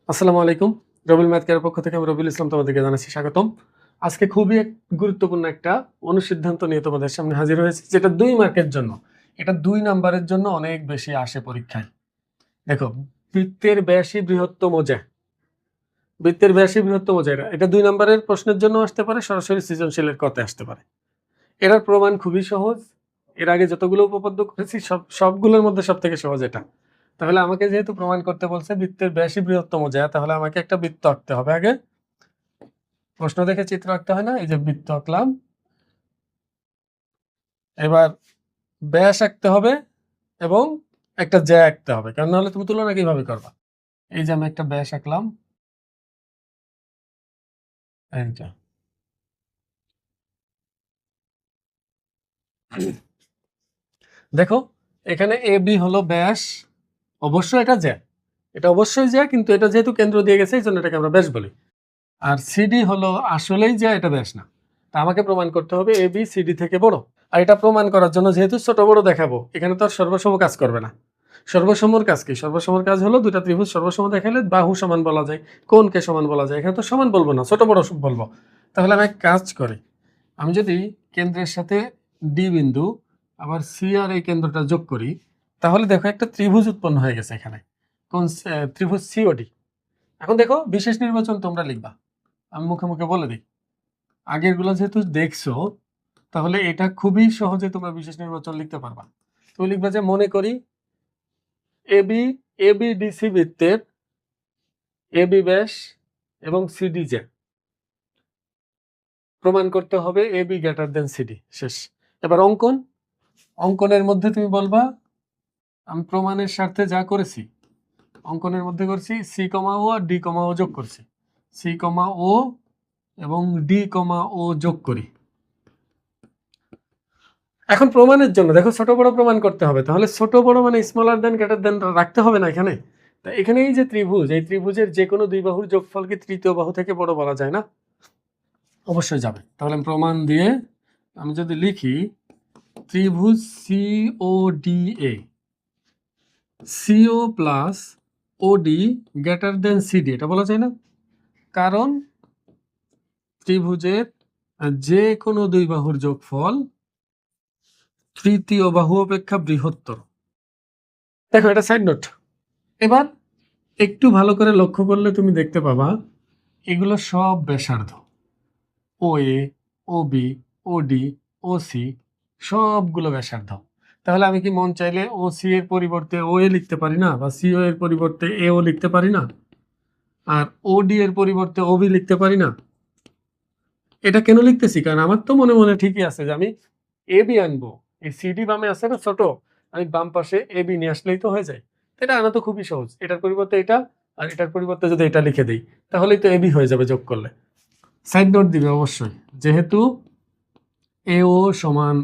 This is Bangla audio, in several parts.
আসসালামু আলাইকুম। রবিল ম্যাথ কেয়ারের পক্ষ থেকে আমি রবিউল ইসলাম তোমাদেরকে জানাচ্ছি স্বাগতম। আজকে খুবই গুরুত্বপূর্ণ একটা অনুসিদ্ধান্ত নিয়ে তোমাদের সামনে হাজির হয়েছি, যেটা 2 মার্কের জন্য। এটা 2 নাম্বারের জন্য অনেক বেশি আসে পরীক্ষায়। দেখো, বৃত্তের ব্যাসই বৃহত্তম জ্যা। বৃত্তের ব্যাসই বৃহত্তম জ্যা। এটা 2 নাম্বারের প্রশ্নের জন্য আসতে পারে, সরাসরি সৃজনশীলের কতে আসতে পারে। এটার প্রমাণ খুবই সহজ। এর আগে যতগুলো উপপাদ্য করেছি সবগুলোর মধ্যে সবথেকে সহজ এটা। তাহলে আমাকে যেহেতু প্রমাণ করতে বলছে বৃত্তের ব্যাসই বৃহত্তম জ্যা, তাহলে আমাকে একটা বৃত্ত আঁকতে হবে আগে। প্রশ্ন দেখে চিত্র আঁকতে হয় না? এই যে বৃত্ত আঁকলাম। এবার ব্যাস আঁকতে হবে এবং একটা জ্যা আঁকতে হবে, কারণ নাহলে তুমি তুলনা কিভাবে করবা। এই যে আমি একটা ব্যাস আঁকলাম, এইটা। দেখো, এখানে এ বি হলো ব্যাস, অবশ্যই এটা জ্যা। এটা অবশ্যই জ্যা, কিন্তু এটা যেহেতু কেন্দ্র দিয়ে গেছে এই জন্য এটাকে আমরা ব্যাস বলি। আর সিডি হলো আসলেই জ্যা, এটা ব্যাস না। তা আমাকে প্রমাণ করতে হবে এ বি সিডি থেকে বড়। আর এটা প্রমাণ করার জন্য যেহেতু ছোট বড় দেখাবো, এখানে তো আর সর্বসম কাজ করবে না। সর্বসমর কাজ কি? সর্বসমর কাজ হলো দুটা ত্রিভুজ সর্বসম দেখালে বাহু সমান বলা যায়, কোণকে সমান বলা যায়। এখানে তো সমান বলবো না, ছোট বড় বলবো। তাহলে আমি এক কাজ করি, আমি যদি কেন্দ্রের সাথে ডি বিন্দু আবার সি আর এই কেন্দ্রটা যোগ করি, তাহলে দেখো একটা ত্রিভুজ উৎপন্ন হয়ে গেছে এখানে। কোন ত্রিভুজ সিওডি। এখন দেখো, বিশেষ নির্বাচন তোমরা লিখবা, আমি মুখে মুখে বলে দিই। আগের গুলো যেহেতু দেখছো, তাহলে এটা খুবই সহজে তোমরা বিশেষ নির্বাচন লিখতে পারবা। তুমি লিখবা যে মনে করি এবি এবিডিসি বৃত্তের এবি ব্যাস এবং সিডি জ্যা। প্রমাণ করতে হবে এবি গ্রেটার দেন সিডি। শেষ। এবার অঙ্কনের মধ্যে তুমি বলবা আমি প্রমাণের স্বার্থে যা করেছি, অঙ্কনের মধ্যে করছি সি কমা ও আর ডি কমা ও যোগ করছি। সি কমা ও এবং ডি কমা ও যোগ করি। এখন প্রমাণের জন্য দেখো, ছোট বড় প্রমাণ করতে হবে, তাহলে ছোট বড় মানে স্মলার দেন গ্রেটার দেন রাখতে হবে না এখানে। তা এখানে এই যে ত্রিভুজ, এই ত্রিভুজের যে কোনো দুই বাহুর যোগফলকে তৃতীয় বাহু থেকে বড় বলা যায় না? অবশ্যই যাবে। তাহলে প্রমাণ দিয়ে আমি যদি লিখি ত্রিভুজ CODA, CO plus OD greater then CD, এটা বলা যায় না? কারণ ত্রিভুজের যে কোনো দুই বাহুর যোগফল তৃতীয় বাহু অপেক্ষা বৃহত্তর। দেখো, এটা সাইড নোট। এবার একটু ভালো করে লক্ষ্য করলে তুমি দেখতে পাবা এগুলো সব ব্যাসার্ধ। ও এ, ও বি, ও ডি, ও সি সবগুলো ব্যাসার্ধ। তাহলে আমি কি মন চাইলে ও সি এর পরিবর্তে ও এ লিখতে পারি না, বা সিও এর পরিবর্তে এ ও লিখতে পারি না, আর ও ডি এর পরিবর্তে ও বি লিখতে পারি না? এটা কেন লিখতেছি? কারণ আমার তো মনে মনে ঠিকই আছে যে আমি এ বি আনবো। এই সিডি বামে আছে না ছোট, আমি বাম পাশে এ বি নিয়ে আসলেই তো হয়ে যায়। এটা আনা তো খুবই সহজ। এটার পরিবর্তে এটা, আর এটার পরিবর্তে যদি এটা লিখে দিই, তাহলেই তো এ বি হয়ে যাবে যোগ করলে। সাইড নোট দিবে অবশ্যই, যেহেতু এও সমান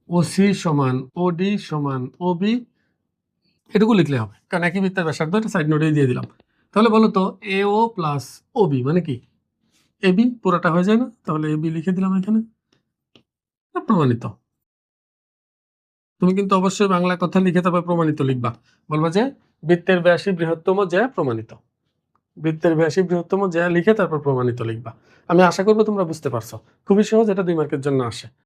ওসি সমান ওডি সমান ওবি, এটুকু লিখলে হবে, কারণ একই বৃত্তের ব্যাসার্ধ, এটা সাইড নোটেই দিয়ে দিলাম। তাহলে বলো তো এও প্লাস ওবি মানে কি? এবি পুরোটা হয়ে যায় না? তাহলে এবি লিখে দিলাম এখানে, প্রমাণিত। তুমি কিন্তু অবশ্যই বাংলা কথা লিখে তবে প্রমাণিত লিখবা। বলবা যে বৃত্তের ব্যাসই বৃহত্তম জ্যা প্রমাণিত। বৃত্তের ব্যাসই বৃহত্তম জ্যা লিখে তারপর প্রমাণিত লিখবা। আমি আশা করবো তোমরা বুঝতে পারছো। খুবই সহজ, এটা 2 মার্কের জন্য আসে।